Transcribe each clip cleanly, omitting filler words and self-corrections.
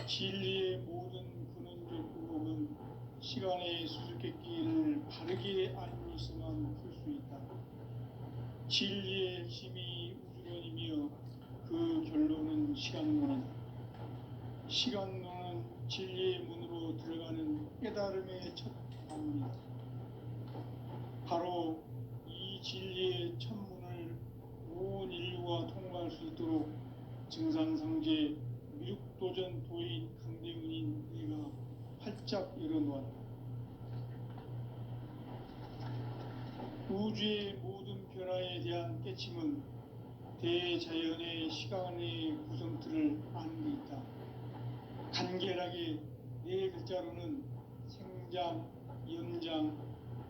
진리의 모든 근원적 의혹은 시간의 수수께끼를 바르게 알므로서만 풀 수 있다. 진리의 핵심이 우주론이며 그 결론은 시간론이다. 시간론은 진리의 문으로 들어가는 깨달음의 첫 관문이다. 바로 이 진리의 첫 문을 온 인류가 통과할 수 있도록 증산상제 미륵도전 도인 강대훈인 내가 활짝 열어놓았다. 우주의 모든 변화에 대한 깨침은 대자연의 시간의 구성틀을 아는 데 있다. 간결하게 네 글자로는 생장, 연장,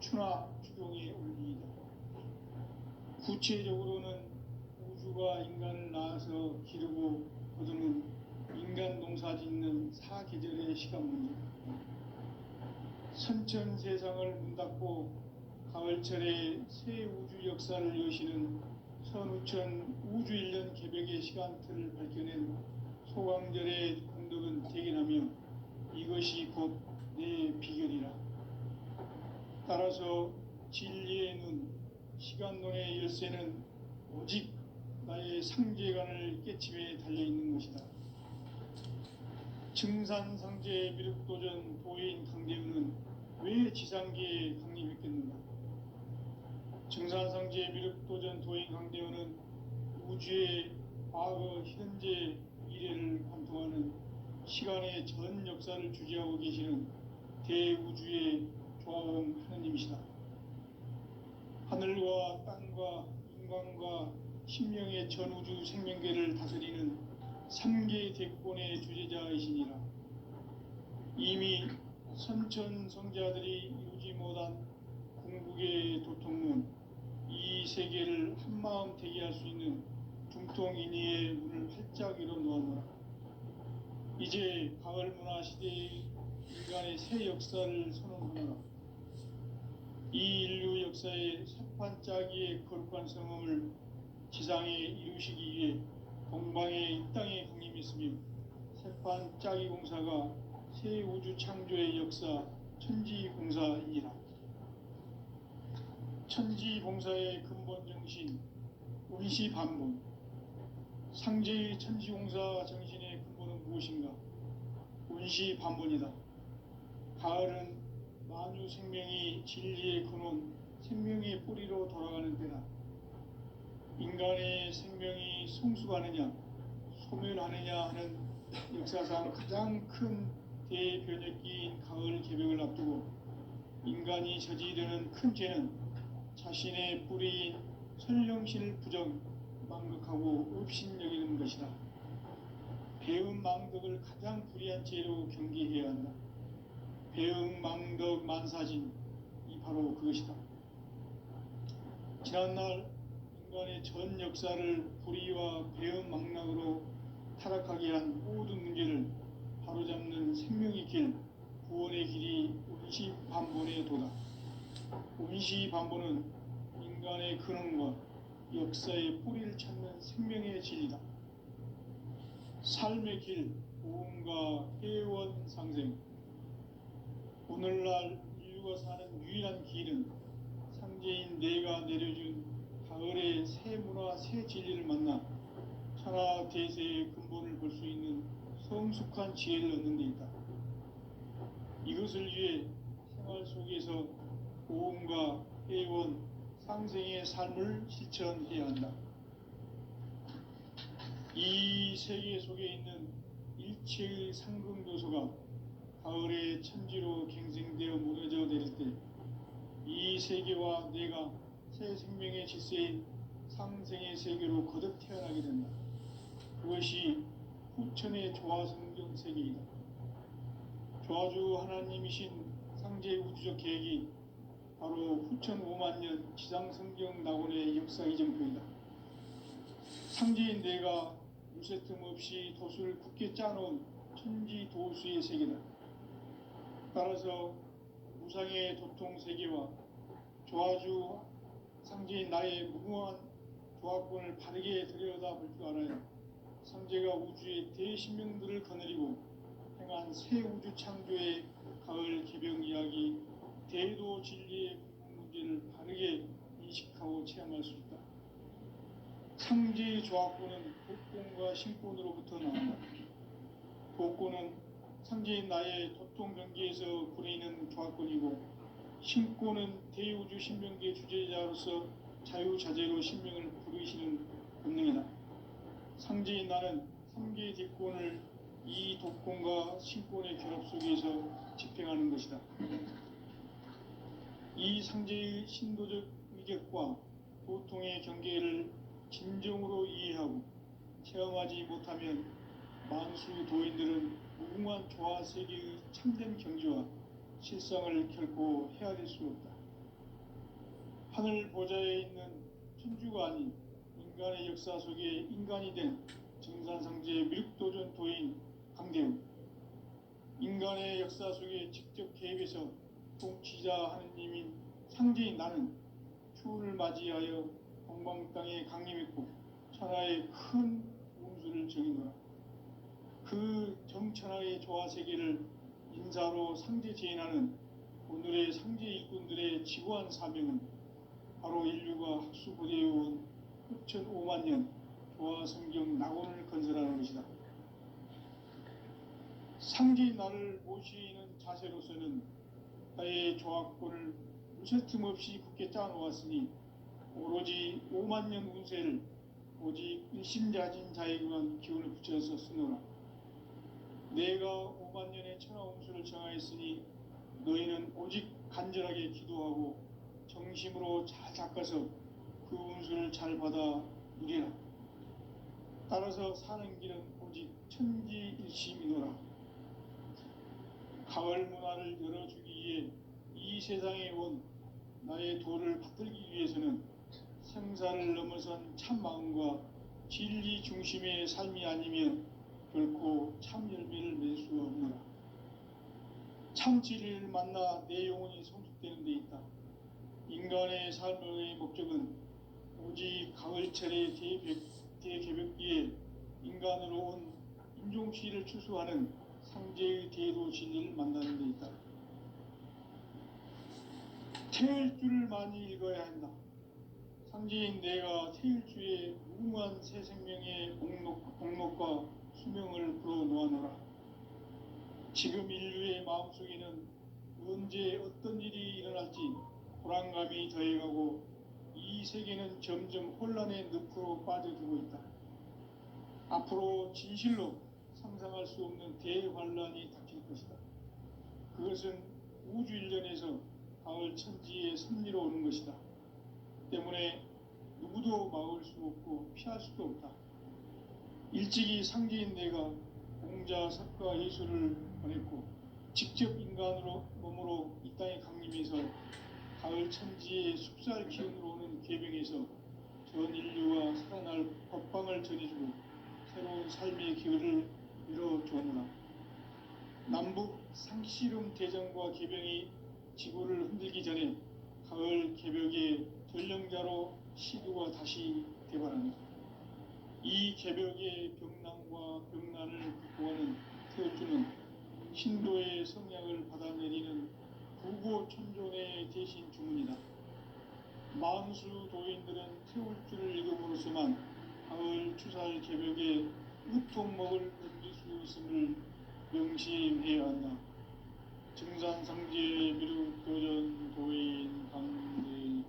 추나 추동의 원리이다. 구체적으로는 우주가 인간을 낳아서 기르고 거두는 인간 농사 짓는 사계절의 시간문이다. 선천 세상을 문 닫고 가을철에 새 우주 역사를 여시는 선우천 우주 1년 개벽의 시간틀을 밝혀낸 소강절의 공덕은 대견하며 이것이 곧 내 비결이라. 따라서 진리의 눈, 시간론의 열쇠는 오직 나의 상제관을 깨침에 달려있는 것이다. 증산상제 미륵도전 도인 강대훈은 왜 지상계에 강림했겠는가? 증산상제 미륵도전 도인 강대훈은 우주의 과거, 현재, 미래를 관통하는 시간의 전 역사를 주재하고 계시는 대우주의 조화음 하느님이시다. 하늘과 땅과 인간과 신명의 전우주 생명계를 다스리는 3개 대권의 주재자이시니라. 이미 선천성자들이 이루지 못한 궁극의 도통문, 이 세계를 한마음 대기할 수 있는 중통인의의 문을 활짝 열어놓았노라. 이제 가을 문화 시대의 인간의 새 역사를 선언하노라. 이 인류 역사의 새판짜기의 거룩한 성음을 지상에 이루시기 위해 동방의 이 땅에 강림했으며 새판짜기 공사가 새 우주 창조의 역사 천지공사이니라. 천지공사의 근본 정신 운시반본. 상제의 천지공사 정신의 근본은 무엇인가? 운시반본이다. 가을은 만유 생명이 진리의 근원, 생명의 뿌리로 돌아가는 때다. 인간의 생명이 성숙하느냐, 소멸하느냐 하는 역사상 가장 큰 대변혁기인 가을 개벽을 앞두고 인간이 저지르는 큰 죄는 자신의 뿌리인 설령신을 부정, 망극하고 업신여기는 것이다. 배음 망덕을 가장 불의한 죄로 경계해야 한다. 배음 망덕 만사진, 이 바로 그것이다. 지난날 인간의 전 역사를 불의와 배음 망락으로 타락하게 한 모든 문제를 바로잡는 생명의 길, 구원의 길이 운시반본의 도다. 운시반본은 인간의 근원과 역사의 뿌리를 찾는 생명의 진리다. 삶의 길, 보험과 회원 상생. 오늘날 인류가 사는 유일한 길은 상제인 내가 내려준 가을의 새 문화, 새 진리를 만나 천하 대세의 근본을 볼 수 있는 성숙한 지혜를 얻는 데 있다. 이것을 위해 생활 속에서 보험과 회원, 상생의 삶을 실천해야 한다. 이 세계 속에 있는 일체의 상금도소가 가을의 천지로 갱생되어 무너져 내릴 때 이 세계와 내가 새 생명의 질서인 상생의 세계로 거듭 태어나게 된다. 그것이 후천의 조화성경 세계이다. 조화주 하나님이신 상제 우주적 계획이 바로 후천 5만 년 지상성경 낙원의 역사 이정표이다. 상제인 내가 무쇠 틈 없이 도수를 굳게 짜놓은 천지 도수의 세계다. 따라서 무상의 도통 세계와 조화주 상제인 나의 무궁한 조화권을 바르게 들여다볼 줄 알아야 상제가 우주의 대신명들을 거느리고 향한 새 우주 창조의 가을 개벽 이야기, 대도 진리의 궁극 문제를 바르게 인식하고 체험할 수 있다. 상제의 조합권은 복권과 신권으로부터 나온다. 복권은 상제인 나의 도통 경계에서 부리는 조합권이고, 신권은 대우주 신명계 주제자로서 자유자재로 신명을 부르시는 본능이다. 상제인 나는 3개의 뒷권을 이 독권과 신권의 결합 속에서 집행하는 것이다. 이 상제의 신도적 위격과 보통의 경계를 진정으로 이해하고 체험하지 못하면 만수 도인들은 무궁한 조화 세계의 참된 경지와 실상을 결코 헤아릴 수 없다. 하늘 보좌에 있는 천주가 아닌 인간의 역사 속에 인간이 된 정산상제의 미륵도전 도인 강대우, 인간의 역사 속에 직접 개입해서 통치자 하느님인 상제인 나는 추후를 맞이하여 동방 땅에 강림했고 천하의 큰 운수를 정의노라. 그 정천하의 조화 세계를 인사로 상제 제인하는 오늘의 상제 일꾼들의 지구한 사명은 바로 인류가 학수고대해온 흡천 5만 년 조화 성경 낙원을 건설하는 것이다. 상제인 나를 모시는 자세로서는 나의 조합권을 무쇠틈 없이 굳게 짜놓았으니 오로지 5만 년 운세를 오직 일심자진 자에게만 기운을 붙여서 쓰노라. 내가 5만 년의 천하 운수를 정하였으니 너희는 오직 간절하게 기도하고 정심으로 잘 닦아서 그 운수를 잘 받아 누리라. 따라서 사는 길은 오직 천지일심이노라. 가을 문화를 열어주기 위해 이 세상에 온 나의 도를 받들기 위해서는 생사를 넘어선 참 마음과 진리 중심의 삶이 아니면 결코 참 열매를 맺을 수 없노라. 참 진리를 만나 내 영혼이 성숙되는 데 있다. 인간의 삶의 목적은 오직 가을철의 대개벽기에 인간으로 온 인종시를 추수하는 상제의 대도 진리를 만나는 데 있다. 태일주를 많이 읽어야 한다. 상제인 내가 태일주의 무궁한 새 생명의 목록과 수명을 불어놓아노라. 지금 인류의 마음속에는 언제 어떤 일이 일어날지 불안감이 더해가고 이 세계는 점점 혼란의 늪으로 빠져들고 있다. 앞으로 진실로 상상할 수 없는 대환란이 닥칠 것이다. 그것은 우주 일련에서 가을 천지의 섭리로 오는 것이다. 때문에 누구도 막을 수 없고 피할 수도 없다. 일찍이 상제인 내가 공자, 석가, 예수를 보냈고 직접 인간으로 몸으로 이 땅에 강림해서 가을 천지의 숲살 기운으로 오는 계병에서 전 인류가 살아날 법방을 전해주고 새로운 삶의 기회를 열어주었노라. 남북 상씨름 대전과 계병이 지구를 흔들기 전에 가을 개벽의 전령자로 시두가 다시 개발합니다. 이 개벽의 병난과 병난을 극복하는 태울주는 신도의 성량을 받아내리는 부고천존의 대신 주문이다. 만수 도인들은 태울주를 읽음으로써만 가을 추살 개벽의 으통목을 넘길 수 있음을 명시해야 한다. 정산상제 미륵도전 도인 강대우.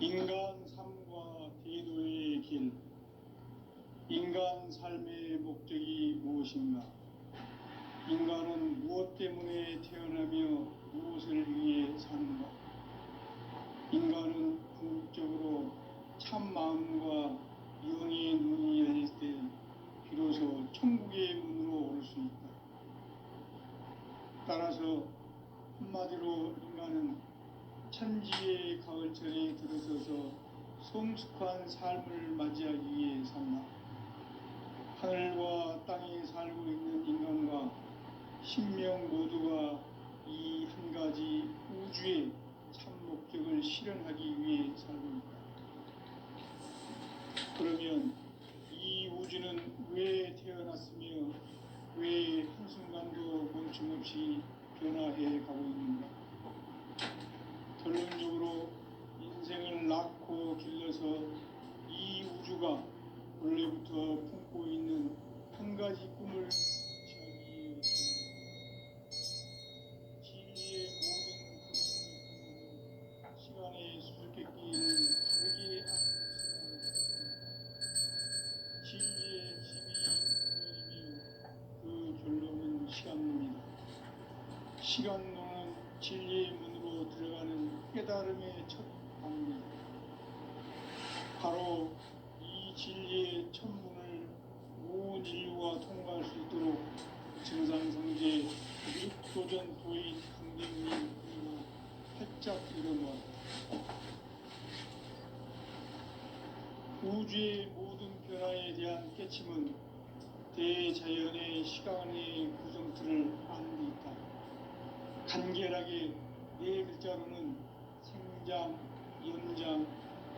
인간 삶과 대도의 길. 인간 삶의 목적이 무엇인가? 인간은 무엇 때문에 태어나며 무엇을 위해 사는가? 인간은 궁극적으로 참 마음과 영의 눈이 열릴 때 비로소 천국의 문으로 올 수 있다. 따라서 한마디로 인간은 천지의 가을철에 들어서서 성숙한 삶을 맞이하기 위해 산다. 하늘과 땅에 살고 있는 인간과 신명 모두가 이 한 가지 우주의 참 목적을 실현하기 위해 살고 있다. 그러면 이 우주는 왜 태어났으며 왜 한순간도 멈춤없이 변화해 가고 있는가? 결론적으로 인생을 낳고 길러서 이 우주가 원래부터 품고 있는 한 가지 꿈을 취하기 위해 진리의 모든 근원을 시간의 수수께끼를 바르게 진리의 힘이 근원이며 그 결론은 시간론이다. 시간론은 진리의 문으로 들어가는 깨달음의 첫 단계다. 바로 이 진리의 첫 문을 온 인류가 통과할 수 있도록 증산성제 육도전 도인 강림님 활짝 일어놓았다. 우주의 모든 변화에 대한 깨침은 대자연의 시간의 구성틀을 아는 데 있다. 간결하게 네 글자로는 생장, 연장,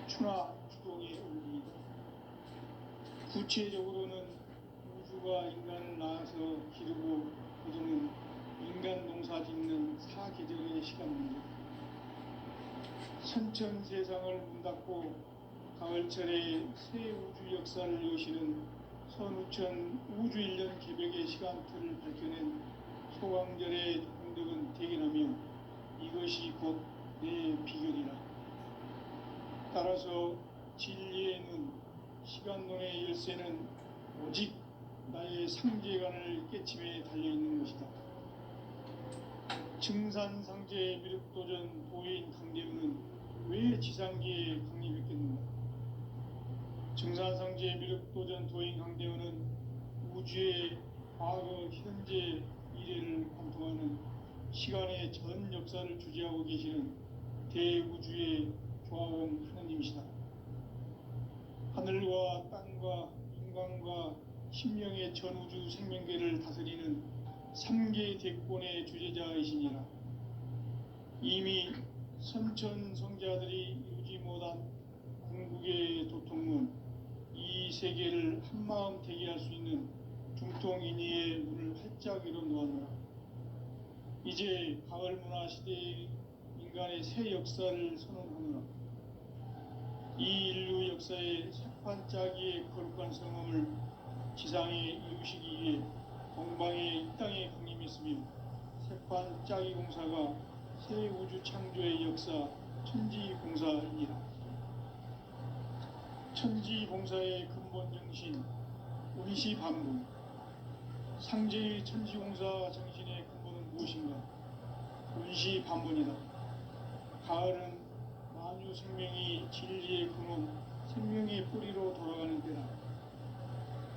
추나 추동의 원리이다. 구체적으로는 우주가 인간을 낳아서 기르고 거두는 인간 농사 짓는 사계절의 시간입니다. 선천 세상을 문 닫고 가을철에 새 우주 역사를 여시는 선우천 우주 1년 개벽의 시간틀을 밝혀낸 소강절의 공덕은 대견하며 이것이 곧 내 비결이라. 따라서 진리의 눈, 시간론의 열쇠는 오직 나의 상제관을 깨침에 달려있는 것이다. 증산상제 미륵도전 도인 강대우는 왜 지상계에 강림했겠는가? 증산상제 미륵도전 도인 강대우는 우주의 과거, 현재, 미래를 관통하는 시간의 전 역사를 주재하고 계시는 대우주의 조화원 하느님이시다. 하늘과 땅과 인간과 신명의 전우주 생명계를 다스리는 3계 대권의 주재자이시니라. 이미 선천 성자들이 이루지 못한 궁극의 도통문, 이 세계를 한마음 되게 할 수 있는 중통인의의 문을 활짝 열어놓았노라. 이제 가을 문화 시대의 인간의 새 역사를 선언하노라. 이 인류 역사의 색반짜기의 거룩한 성험을 지상에 이루시기 위해 동방의 이 땅에 강림했으며 색반짜기 공사가 새 우주 창조의 역사 천지봉사이니라. 천지봉사의 근본 정신 운시반분. 상제의 천지공사 정신의 근본은 무엇인가? 운시반분이다. 가을은 만유 생명이 진리의 근원, 생명의 뿌리로 돌아가는 때다.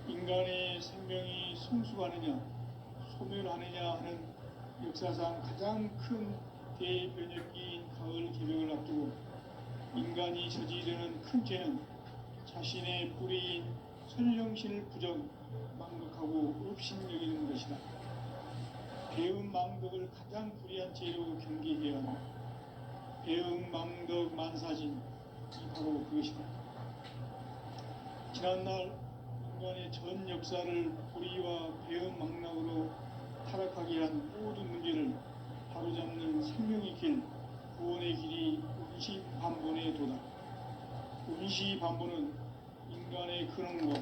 인간의 생명이 성숙하느냐, 소멸하느냐 하는 역사상 가장 큰 대변혁기인 가을 개벽을 앞두고 인간이 저지르는 큰 죄는 자신의 뿌리인 설령신을 부정, 망극하고 업신여기는 것이다. 배음 망덕을 가장 불의한 죄로 경계해야 한다. 배음 망덕 만사진, 이 바로 그것이다. 지난날 인간의 전 역사를 불의와 배음 망락으로 타락하게 한 모든 문제를 바로잡는 생명의 길, 구원의 길이 운시반본에 도다. 운시반본은 인간의 근원과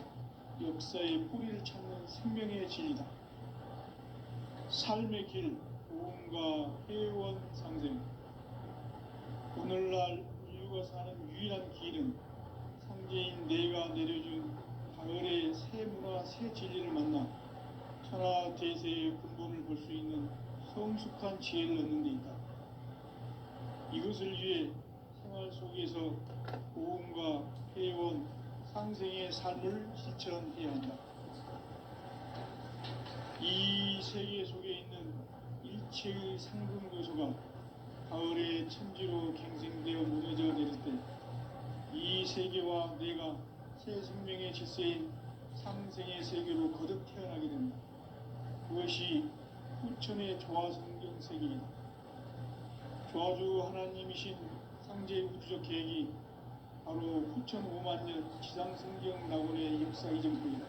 역사의 뿌리를 찾는 생명의 진리다. 삶의 길, 보험과 회원 상생. 오늘날 인류가 사는 유일한 길은 상제인 내가 내려준 가을의 새 문화, 새 진리를 만나 천하 대세의 근본을 볼 수 있는 성숙한 지혜를 얻는 데 있다. 이것을 위해 생활 속에서 보험과 회원, 상생의 삶을 실천해야 한다. 이 세계 속에 있는 일체의 상금 요소가 가을의 천지로 갱생되어 무너져 내릴 때 이 세계와 내가 새 생명의 질서인 상생의 세계로 거듭 태어나게 된다. 그것이 후천의 조화성경 세계이다. 조아주 하나님이신 상제 우주적 계획이 바로 9,500년 지상성경 낙원의 역사 이전입니다.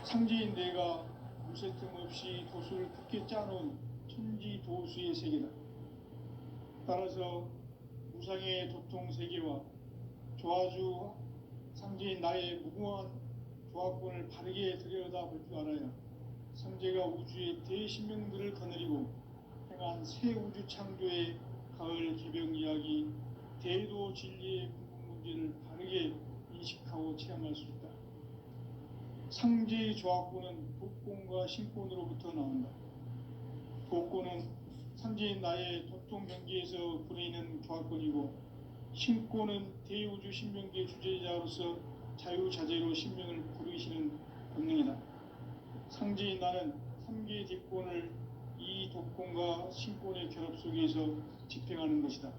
상제인 내가 무쇠 틈 없이 도수를 굳게 짜놓은 천지 도수의 세계다. 따라서 무상의 도통 세계와 조아주 상제인 나의 무궁한 조합권을 바르게 들여다볼 줄 알아야 상제가 우주의 대신명들을 거느리고 행한 새 우주 창조의 가을 개벽 이야기, 대도 진리의 궁극 문제를 바르게 인식하고 체험할 수 있다. 상제의 조합권은 독권과 신권으로부터 나온다. 독권은 상제인 나의 도통 경계에서 부리는 조합권이고, 신권은 대우주 신명기의 주제자로서 자유자재로 신명을 부르시는 본능이다. 상제인 나는 3개의 뒷권을 이 독권과 신권의 결합 속에서 집행하는 것이다.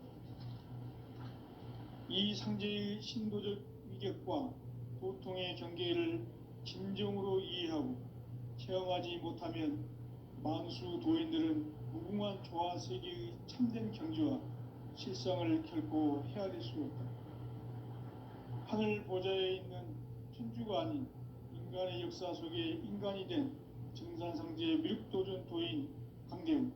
이 상제의 신도적 위격과 도통의 경계를 진정으로 이해하고 체험하지 못하면 만수 도인들은 무궁한 조화 세계의 참된 경지와 실상을 결코 헤아릴 수 없다. 하늘 보좌에 있는 천주가 아닌 인간의 역사 속에 인간이 된 증산상제 미륵도전 도인 강대우,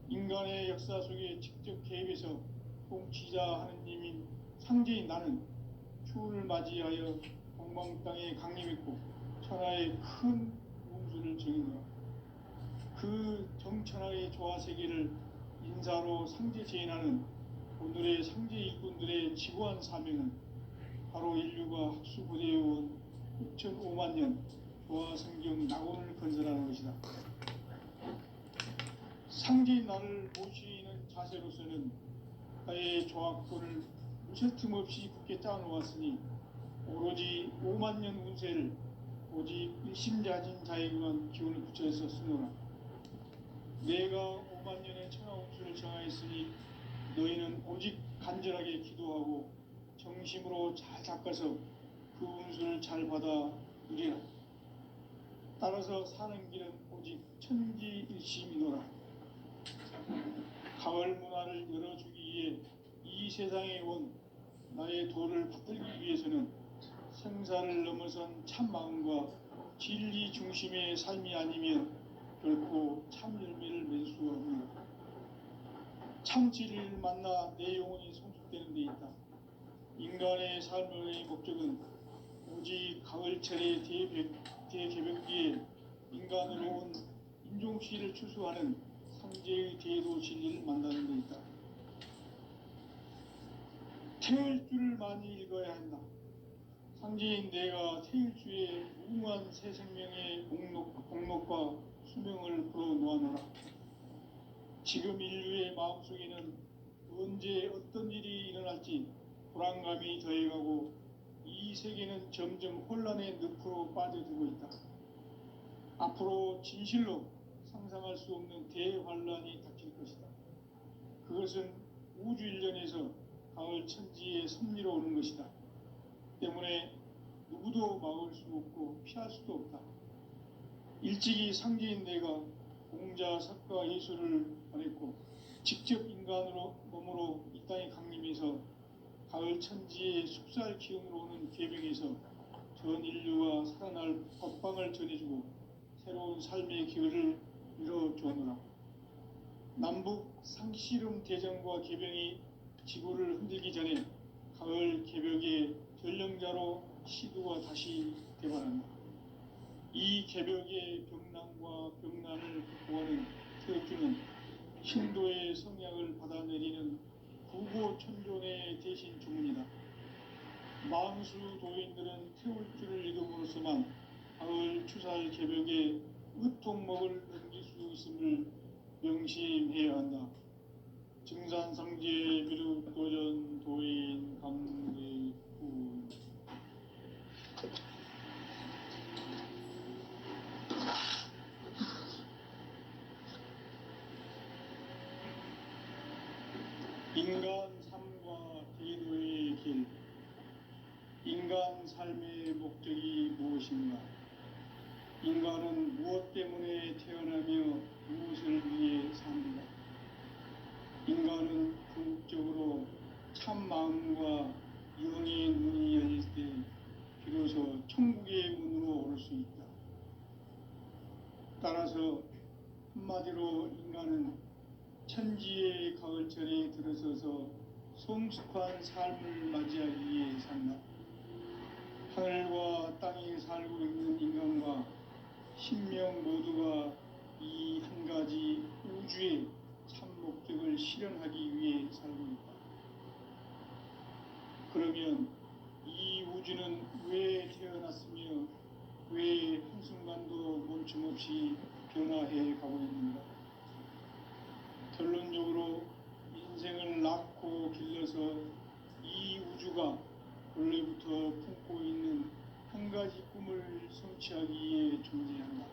인간의 역사 속에 직접 개입해서 통치자 하느님인 상제인 나는 추운을 맞이하여 동방 땅에 강림했고 천하의 큰 운수를 정의노라. 그 정천하의 조화 세계를 인사로 상제 제인하는 오늘의 상제 일꾼들의 지구한 사명은 바로 인류가 학수부대해온 6,500년 조화 성경 낙원을 건설하는 것이다. 상제인 나를 모시는 자세로서는 나의 조합권을 무쇠 틈 없이 굳게 짜놓았으니 오로지 5만년 운세를 오직 일심자진 자에게만 기운을 붙여서 쓰노라. 내가 5만년의 천하 운수를 정하였으니 너희는 오직 간절하게 기도하고 정심으로 잘 닦아서 그 운수를 잘 받아 누리라. 따라서 사는 길은 오직 천지일심이노라. 가을 문화를 열어주기 위해 이 세상에 온 나의 도를 받들기 위해서는 생사를 넘어선 참 마음과 진리 중심의 삶이 아니면 결코 참 열매를 맺을 수가 없다. 참 진리를 만나 내 영혼이 성숙되는 데 있다. 인간의 삶의 목적은 오직 가을철의 대개벽기에 인간으로 온 인종시를 추수하는 상제의 대도 진리를 만나는 데 있다. 태일주를 많이 읽어야 한다. 상제인 내가 태일주의 무궁한 새 생명의 목록과 수명을 풀어놓아노라. 지금 인류의 마음속에는 언제 어떤 일이 일어날지 불안감이 더해가고 이 세계는 점점 혼란의 늪으로 빠져들고 있다. 앞으로 진실로 상상할 수 없는 대환란이 닥칠 것이다. 그것은 우주 일련에서 가을 천지의 섭리로 오는 것이다. 때문에 누구도 막을 수 없고 피할 수도 없다. 일찍이 상제인 내가 공자, 석가, 예수를 보냈고 직접 인간으로 몸으로 이 땅에 강림해서 가을 천지의 숙살 기운으로 오는 계명에서 전 인류가 살아날 법방을 전해주고 새로운 삶의 기회를 이뤄주었노라. 남북 상씨름 대전과 개병이 지구를 흔들기 전에 가을 개벽의 전령자로 시두가 다시 개발한다. 이 개벽의 병난과 병난을 극복하는 태극기는 신도의 성향을 받아내리는 구고천존의 대신 주문이다. 만수 도인들은 태울 줄을 읽음으로써만 가을 추살 개벽의 으통목을 넘길 수 있음을 명심해야 한다. 증산상제 미륵도전 도인 강대훈. 인간 삶과 대도의 길. 인간 삶의 목적이 무엇인가? 인간은 무엇 때문에 태어나며 무엇을 위해 삽니다. 인간은 궁극적으로 참 마음과 영의 문이 열릴 때 비로소 천국의 문으로 오를 수 있다. 따라서 한마디로 인간은 천지의 가을철에 들어서서 성숙한 삶을 맞이하기 위해 산다. 하늘과 땅에 살고 있는 인간과 신명 모두가 이 한 가지 우주의 참 목적을 실현하기 위해 살고 있다. 그러면 이 우주는 왜 태어났으며 왜 한순간도 멈춤없이 변화해 가고 있는가? 결론적으로 인생을 낳고 길러서 이 우주가 원래부터 품고 있는 한 가지 꿈을 성취하기 위해 존재한다.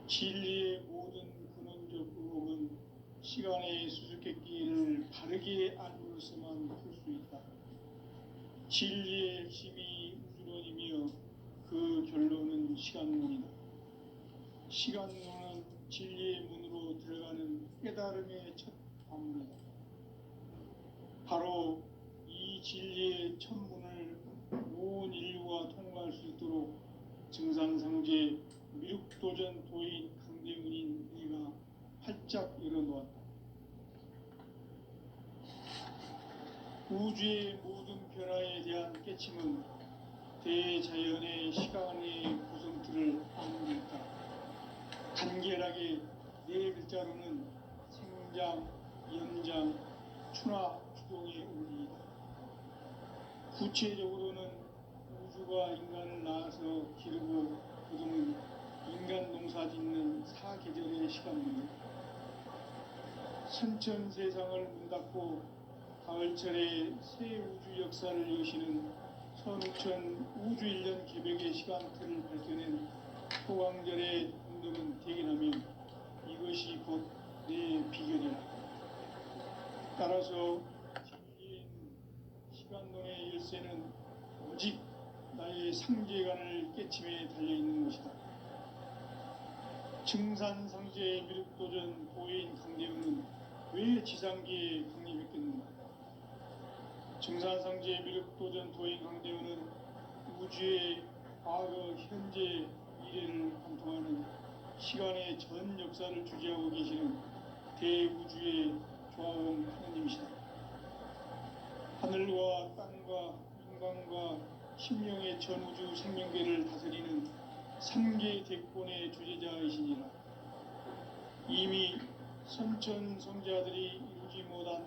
진리의 모든 근원적 의혹은 시간의 수수께끼를 바르게 알므로서만 풀 수 있다. 진리의 핵심이 우주론이며 그 결론은 시간론이다. 시간론은 진리의 문으로 들어가는 깨달음의 첫 관문이다. 바로 이 진리의 첫 문을 온 인류가 통과할 수 있도록 증산상제 미륵도전 도인 강대문인 네가 활짝 열어놓았다. 우주의 모든 변화에 대한 깨침은 대자연의 시간의 구성틀을 아우르고 있다. 간결하게 네 글자로는 생장, 연장, 추나 추동의 원리이다. 구체적으로는 우주가 인간을 낳아서 기르고 거두는 인간 농사 짓는 사계절의 시간입니다. 선천 세상을 문 닫고 가을철에 새 우주 역사를 여시는 선우천 우주 1년 개백의 시간틀을 밝혀낸 소강절의 운동은 대견하면 이것이 곧 내 비결이라. 따라서 진리의 시간론의 열쇠는 오직 나의 상제관을 깨침에 달려있는 것이다. 증산상제의 미륵도전 도인 강대훈은 왜 지상기에 강림했겠는가? 증산상제의 미륵도전 도인 강대훈은 우주의 과거, 현재, 미래를 관통하는 시간의 전 역사를 주재하고 계시는 대우주의 조화원 하느님이시다. 하늘과 땅과 인간과 심령의 전우주 생명계를 다스리는 3개 대권의 주제자이시니라. 이미 선천성자들이 이루지 못한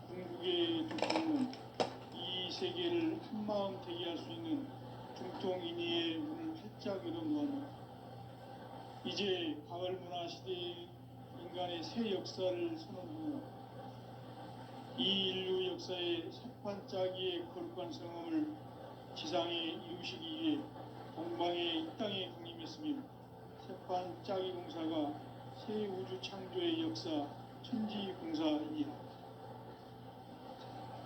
궁극의 두통은 이 세계를 한마음 되게 할 수 있는 중통인의의 문을 활짝 열어놓았노라. 이제 가을 문화 시대의 인간의 새 역사를 선언하노라. 이 인류 역사의 새판짜기의 거룩한 성험을 지상에 이루시기 위해 동방의 이 땅에 강림했으며 새판짜기 공사가 새 우주 창조의 역사 천지봉사이니라.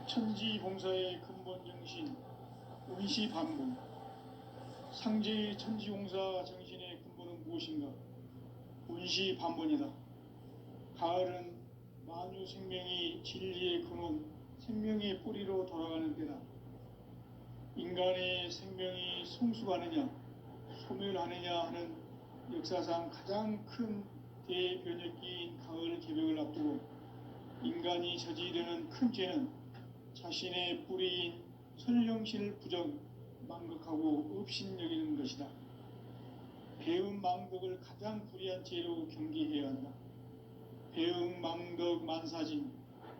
천지봉사의 근본 정신 운시반복. 상제의 천지공사 정신의 근본은 무엇인가? 운시반복이다. 가을은 만유 생명이 진리의 근원, 생명의 뿌리로 돌아가는 때다. 인간의 생명이 성숙하느냐, 소멸하느냐 하는 역사상 가장 큰 대변혁기인 가을 개벽을 앞두고 인간이 저지르는 큰 죄는 자신의 뿌리인 설령실 부정, 망극하고 업신여기는 것이다. 배음 망덕을 가장 불의한 죄로 경계해야 한다. 배음 망덕 만사진,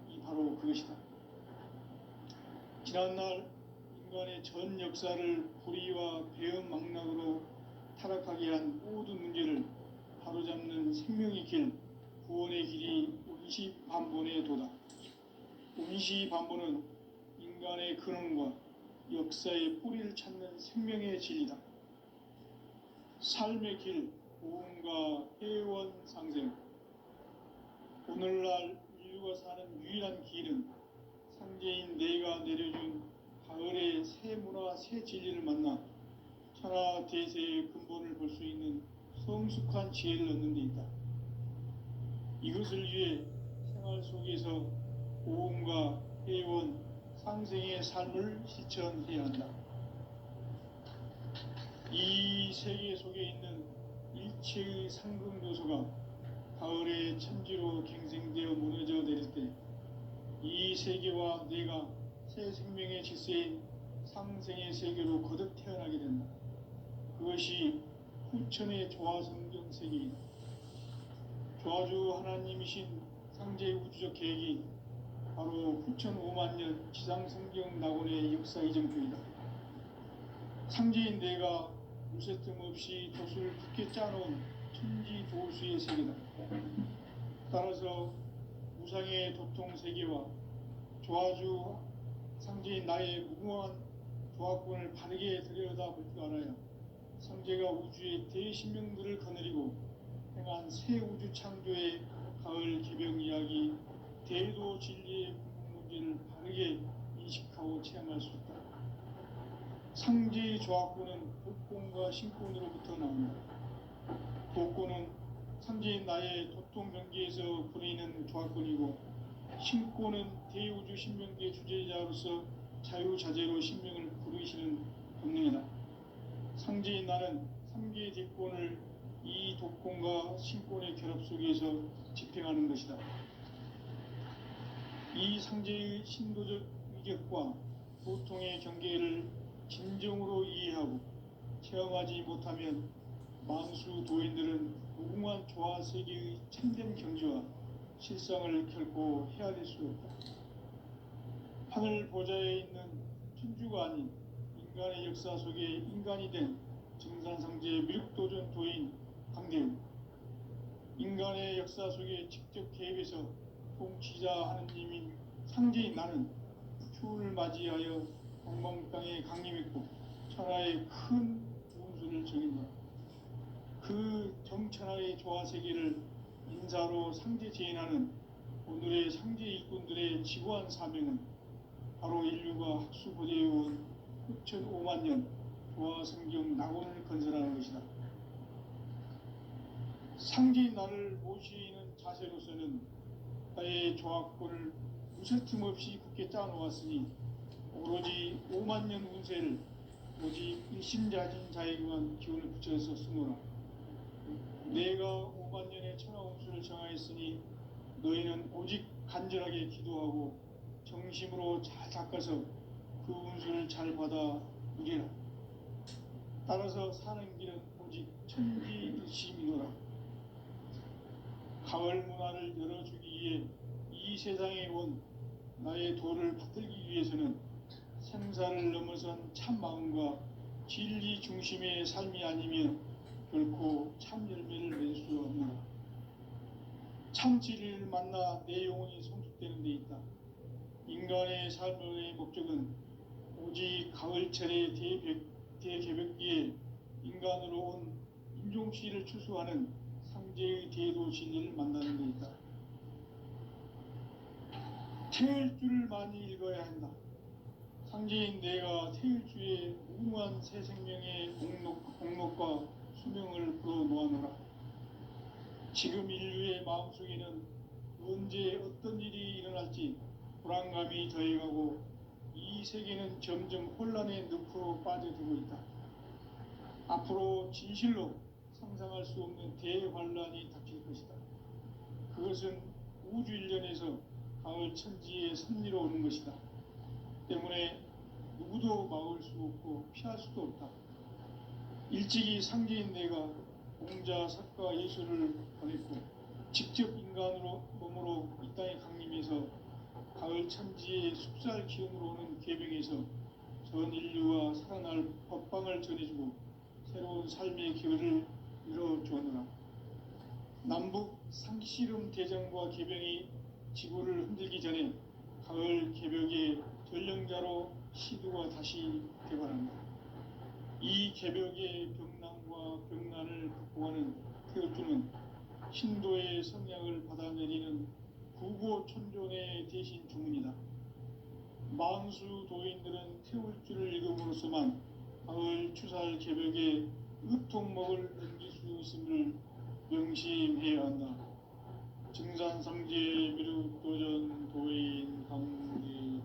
이 바로 그것이다. 지난날 인간의 전 역사를 불의와 배음 망락으로 타락하게 한 모든 문제를 바로잡는 생명의 길, 구원의 길이 운시반본의 도다. 운시반본은 인간의 근원과 역사의 뿌리를 찾는 생명의 진리다. 삶의 길, 고음과 해원상생. 오늘날 인류가 사는 유일한 길은 상제인 내가 내려준 가을의 새 문화, 새 진리를 만나 천하 대세의 근본을 볼 수 있는 성숙한 지혜를 얻는 데 있다. 이것을 위해 생활 속에서 고음과 회원, 상생의 삶을 실천해야 한다. 이 세계 속에 있는 일체의 상금 요소가 가을의 천지로 갱생되어 무너져 내릴 때 이 세계와 내가 새 생명의 질서인 상생의 세계로 거듭 태어나게 된다. 그것이 후천의 조화성경 세계이다. 조화주 하나님이신 상제의 우주적 계획이 바로 후천 5만 년 지상성경 낙원의 역사 이정표이다. 상제인 내가 무쇠 틈 없이 도수를 굳게 짜놓은 천지 도수의 세계다. 따라서 무상의 도통 세계와 조화주 상제인 나의 무궁한 조화권을 바르게 들여다볼 줄 알아야 상제가 우주의 대신명들을 거느리고 행한 새 우주 창조의 가을 개병 이야기 대도 진리의 문제를 바르게 인식하고 체험할 수 있다. 상제의 조화권은 복권과 신권으로부터 나온다. 복권은 상제인 나의 도통 경계에서 부리는 조화권이고, 신권은 대우주 신명계 주제자로서 자유자재로 신명을 부르시는 본능이다. 상제인 나는 3개의 대권을 이 독권과 신권의 결합 속에서 집행하는 것이다. 이 상제의 신도적 위격과 보통의 경계를 진정으로 이해하고 체험하지 못하면 만수 도인들은 무궁한 조화 세계의 참된 경지와 실상을 결코 헤아릴 수 없다. 하늘 보좌에 있는 천주가 아닌 인간의 역사 속에 인간이 된 증산상제의 미륵도전 도인 강대우, 인간의 역사 속에 직접 개입해서 통치자 하느님인 상제인 나는 추운을 맞이하여 동방땅에 강림했고 천하의 큰 운수를 정인다. 그 정천하의 조화세계를 인사로 상제 제인하는 오늘의 상제 일꾼들의 지구한 사명은 바로 인류가 학수보재해온 후천 5만 년 조화성경 낙원을 건설하는 것이다. 상제인 나를 모시는 자세로서는 나의 조화권을 무쇠 틈 없이 굳게 짜놓았으니 오로지 5만 년 운세를 오직 일심자진 자에게만 기운을 붙여서 쓰노라. 내가 5만 년의 천하 운수를 정하였으니 너희는 오직 간절하게 기도하고 정심으로 잘 닦아서 그 운수를 잘 받아 누리라. 따라서 사는 길은 오직 천지일심이노라. 가을 문화를 열어주기 위해 이 세상에 온 나의 도를 받들기 위해서는 생사를 넘어선 참 마음과 진리 중심의 삶이 아니면 결코 참 열매를 맺을 수 없노라. 참 진리를 만나 내 영혼이 성숙되는 데 있다. 인간의 삶의 목적은 오직 가을철의 대개벽기에 인간으로 온 인종시를 추수하는 상제의 대도 진리를 만나는 데 있다. 태일주를 많이 읽어야 한다. 상제인 내가 태일주의 무궁한 새 생명의 공록과 수명을 풀어놓아노라. 지금 인류의 마음속에는 언제 어떤 일이 일어날지 불안감이 더해가고 이 세계는 점점 혼란의 늪으로 빠져들고 있다. 앞으로 진실로 상상할 수 없는 대환란이 닥칠 것이다. 그것은 우주 일련에서 가을 천지의 섭리로 오는 것이다. 때문에 누구도 막을 수 없고 피할 수도 없다. 일찍이 상제인 내가 공자, 석가, 예수를 보냈고 직접 인간으로 몸으로 이 땅에 강림해서 가을 천지의 숲살 기운으로 오는 계병에서 전 인류와 살아날 법방을 전해주고 새로운 삶의 기회를 이뤄주었노라. 남북 상씨름 대전과 계병이 지구를 흔들기 전에 가을 개벽의 전령자로 시두가 다시 되관한다. 이 개벽의 병난과 병난을 극복하는 태울주는 신도의 성향을 받아내리는 구고천존의 대신 주문이다. 만수 도인들은 태울주를 읽음으로써만 가을 추살 개벽의 으통목을 넘길 수 있음을 명심해야 한다. 증산상제 미륵도전 도인 강대훈.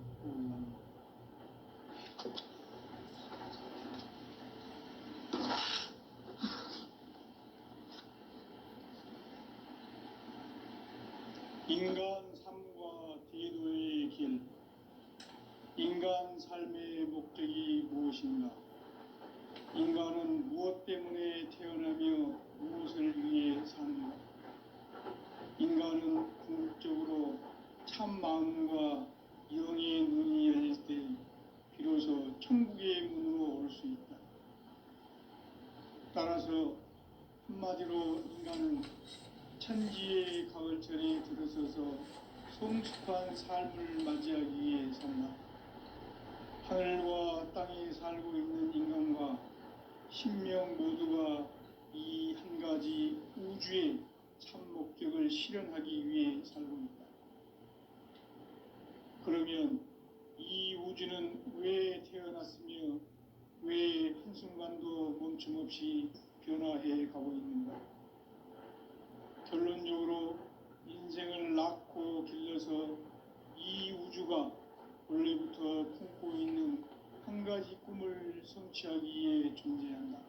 인간 삶과 대도의 길. 인간 삶의 목적이 무엇인가? 인간은 무엇 때문에 태어나며 무엇을 위해 사는가? 인간은 궁극적으로 참 마음과 영의 눈이 열릴 때 비로소 천국의 문으로 올 수 있다. 따라서 한마디로 인간은 천지의 가을철에 들어서서 성숙한 삶을 맞이하기 위해 산다. 하늘과 땅에 살고 있는 인간과 신명 모두가 이 한 가지 우주의 참 목적을 실현하기 위해 살고 있다. 그러면 이 우주는 왜 태어났으며 왜 한순간도 멈춤없이 변화해 가고 있는가? 결론적으로 인생을 낳고 길러서 이 우주가 원래부터 품고 있는 한 가지 꿈을 성취하기 위해 존재한다.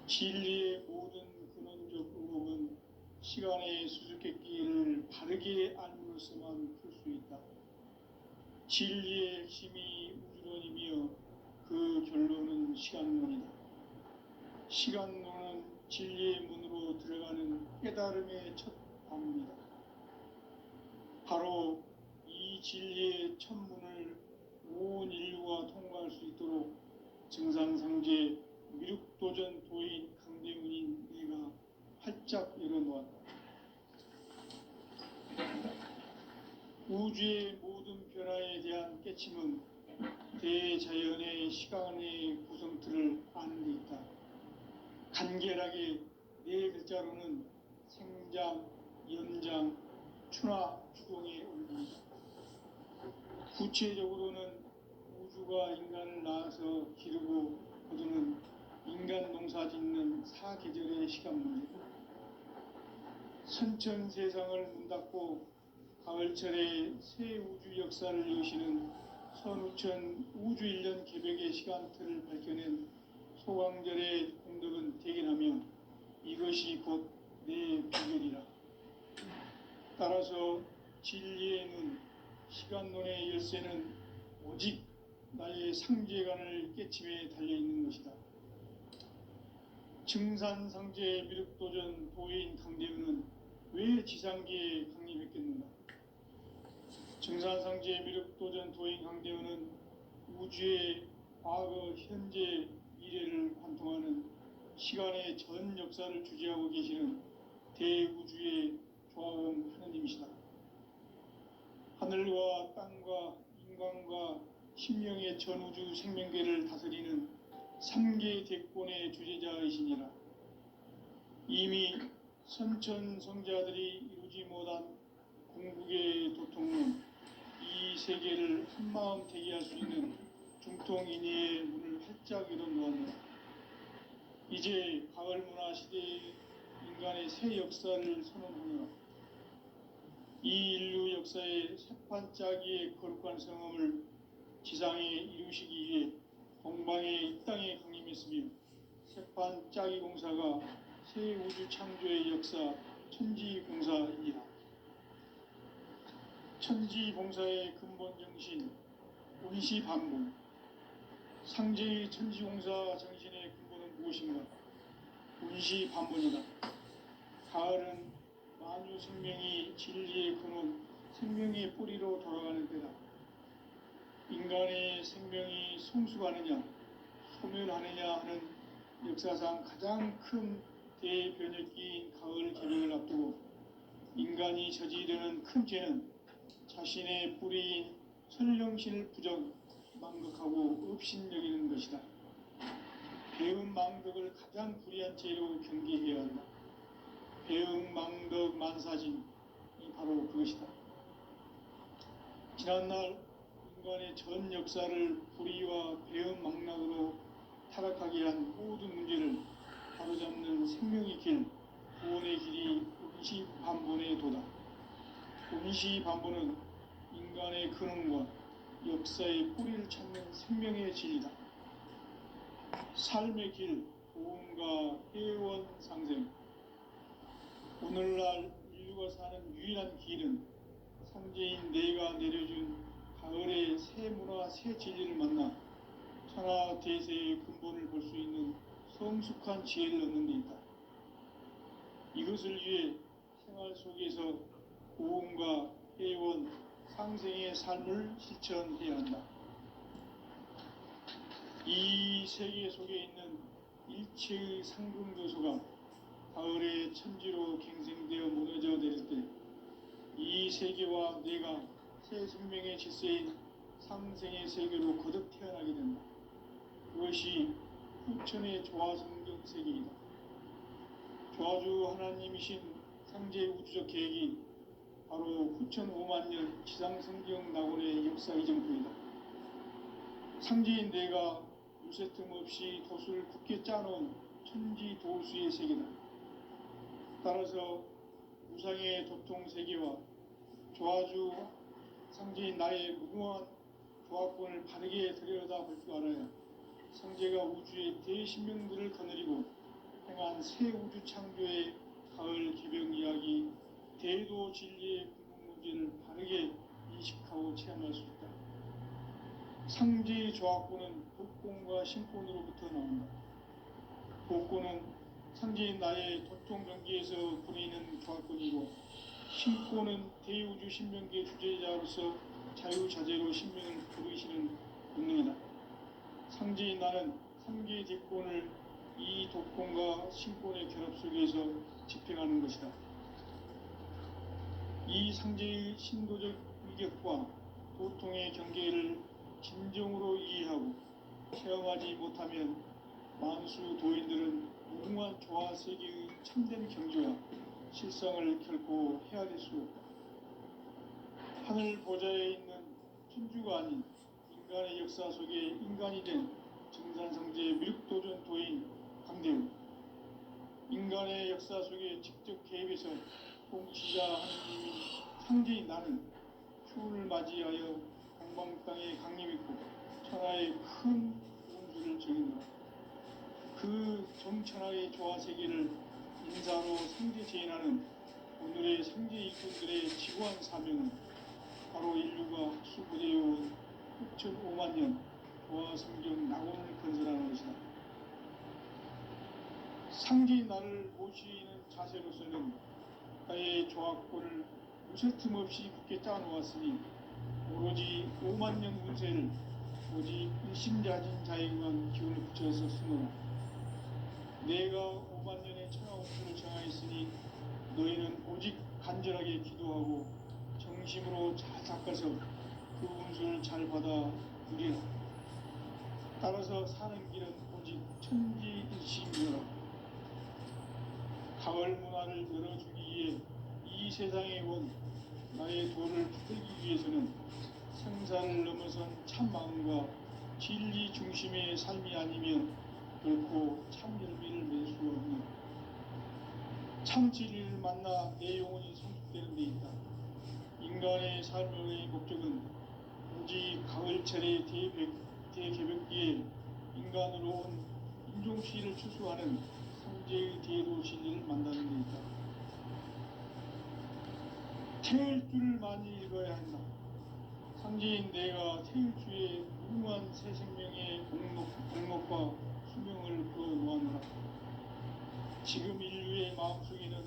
진리의 모든 근원적 의혹은 시간의 수수께끼를 바르게 알므로서만 풀 수 있다. 진리의 핵심이 우주론이며 그 결론은 시간론이다. 시간론은 진리의 문으로 들어가는 깨달음의 첫 방문이다. 바로 이 진리의 첫 문을 온 인류가 통과할 수 있도록 증산상제 미륵도전 도인 강대훈인 내가 활짝 열어놓았다. 우주의 모든 변화에 대한 깨침은 대자연의 시간의 구성틀을 아는 데 있다. 간결하게 네 글자로는 생장, 연장, 추나 추동의 원리이다. 구체적으로는 우주가 인간을 낳아서 기르고 거두는 인간 농사 짓는 사계절의 시간 문제다. 선천 세상을 문 닫고 가을철에 새 우주 역사를 여시는 선우천 우주 1년 개벽의 시간틀을 밝혀낸 소강절의 공덕은 대견하며 이것이 곧 내 비결이라. 따라서 진리의 눈, 시간론의 열쇠는 오직 나의 상제관을 깨침에 달려있는 것이다. 증산상제 미륵도전 도인 강대훈은 왜 지상계에 강림했겠는가? 증산상제 미륵도전 도인 강대훈은 우주의 과거, 현재, 미래를 관통하는 시간의 전 역사를 주재하고 계시는 대우주의 조화원 하느님이시다. 하늘과 땅과 인간과 신명의 전우주 생명계를 다스리는 3계 대권의 주재자이시니라. 이미 선천성자들이 이루지 못한 궁극의 도통론, 이 세계를 한마음 되게 할 수 있는 중통인의의 문을 활짝 열어놓았노라. 이제 가을 문화 시대의 인간의 새 역사를 선언하노라. 이 인류 역사의 새판짜기의 거룩한 성험을 지상에 이루시기 위해 동방에 이 땅에 강림했으며 새판짜기 공사가 새 우주 창조의 역사 천지봉사이니라. 천지봉사의 근본 정신 운시반복. 상제의 천지공사 정신의 근본은 무엇인가? 운시반복이다. 가을은 만유 생명이 진리의 근원, 생명의 뿌리로 돌아가는 때다. 인간의 생명이 성숙하느냐, 소멸하느냐 하는 역사상 가장 큰 대변혁기인 가을 개벽을 앞두고 인간이 저지르는 큰 죄는 자신의 뿌리인 선령신을 망극하고 업신여기는 것이다. 배음 망덕을 가장 불의한 죄로 경계해야 한다. 배음 망덕 만사진이 바로 그것이다. 지난날 인간의 전 역사를 불의와 배음 망락으로 타락하게 한 모든 문제를 바로잡는 생명의 길, 구원의 길이 운시반본의 도다. 임시반보는 인간의 근원과 역사의 뿌리를 찾는 생명의 진리다. 삶의 길, 보험과 회원 상생. 오늘날 인류가 사는 유일한 길은 상제인 내가 내려준 가을의 새 문화, 새 진리를 만나 천하 대세의 근본을 볼 수 있는 성숙한 지혜를 얻는 데 있다. 이것을 위해 생활 속에서 보험과 회원, 상생의 삶을 실천해야 한다. 이 세계 속에 있는 일체의 상승교소가 가을의 천지로 갱생되어 무너져 내릴 때 이 세계와 내가 새 생명의 질서인 상생의 세계로 거듭 태어나게 된다. 그것이 후천의 조화성경 세계이다. 조화주 하나님이신 상제 우주적 계획이 바로 후천 5만 년 지상성경 낙원의 역사 이정표이다. 상제인 내가 요새 틈없이 도수를 굳게 짜놓은 천지 도수의 세계다. 따라서 우상의 도통 세계와 조화주 상제인 나의 무궁한 조합권을 바르게 들여다볼 줄 알아야 상제가 우주의 대신명들을 거느리고 행한 새 우주 창조의 가을 개병 이야기, 대도 진리의 궁극문제를 바르게 인식하고 체험할 수 있다. 상제의 조합권은 복권과 신권으로부터 나온다. 복권은 상제인 나의 도통 경계에서 부리는 조합권이고, 신권은 대우주 신명계 주제자로서 자유자재로 신명을 부르시는 본능이다. 상제인 나는 3개의 뒷권을 이 도권과 신권의 결합 속에서 집행하는 것이다. 이 상제의 신도적 위격과 도통의 경계를 진정으로 이해하고 체험하지 못하면 만수 도인들은 무궁한 조화 세계의 참된 경지와 실상을 결코 헤아릴 수 없다. 하늘 보좌에 있는 천주가 아닌 인간의 역사 속에 인간이 된 정산성제 미륵도전 도인 강대우, 인간의 역사 속에 직접 개입해서 통치자 하느님인 상제인 나는 추운을 맞이하여 동방 땅에 강림했고 천하의 큰 운수를 정했노라. 그 정천하의 조화 세계를 인사로 상제 제인하는 오늘의 상제 일꾼들의 지구한 사명은 바로 인류가 학수고대해온 6,5만 년 조화 성경 낙원을 건설하는 것이다. 상제인 나를 모시는 자세로서는 나의 조합권을 무쇠 틈 없이 굳게 짜놓았으니 오로지 5만 년 운세를 오직 일심자진 자에게만 기운을 붙여서 쓰노라. 내가 5만 년의 천하 운수를 정하였으니 너희는 오직 간절하게 기도하고 정심으로 잘 닦아서 그 운수를 잘 받아 누리라. 따라서 사는 길은 오직 천지일심이라. 가을 문화를 열어주기 위해 이 세상에 온 나의 도를 붙들기 위해서는 생사를 넘어선 참 마음과 진리 중심의 삶이 아니면 결코 참 열매를 맺을 수 없는 참 진리를 만나 내 영혼이 성숙되는 데 있다. 인간의 삶의 목적은 오직 가을철의 대개벽기에 인간으로 온 인종시를 추수하는 상제의 대도 진리를 만나는 데 있다. 태일 줄을 많이 읽어야 한다. 상제인 내가 태일주의 무궁한 새 생명의 공목과 수명을 그어놓았노라. 지금 인류의 마음속에는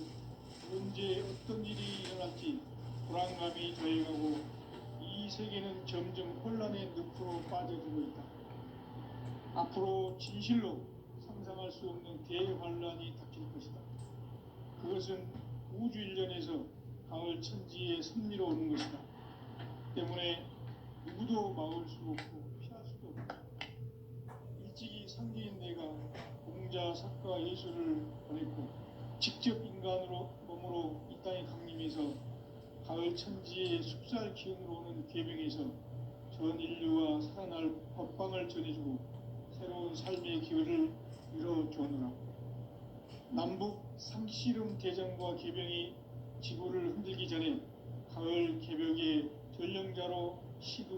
언제 어떤 일이 일어날지 불안감이 더해가고 이 세계는 점점 혼란의 늪으로 빠져들고 있다. 앞으로 진실로 상상할 수 없는 대환란이 닥칠 것이다. 그것은 우주 일련에서 가을 천지의 섭리로 오는 것이다. 때문에 누구도 막을 수 없고 피할 수도 없다. 일찍이 상제인 내가 공자, 석가, 예수를 보냈고 직접 인간으로 몸으로 이 땅에 강림해서 가을 천지의 숲살 기운으로 오는 계명에서 전 인류와 살아날 법방을 전해주고 새로운 삶의 기회를 이뤄주었노라. 남북 상씨름 대전과 계병이 지구를 흔들기 전에 가을 개벽의 전령자로 시그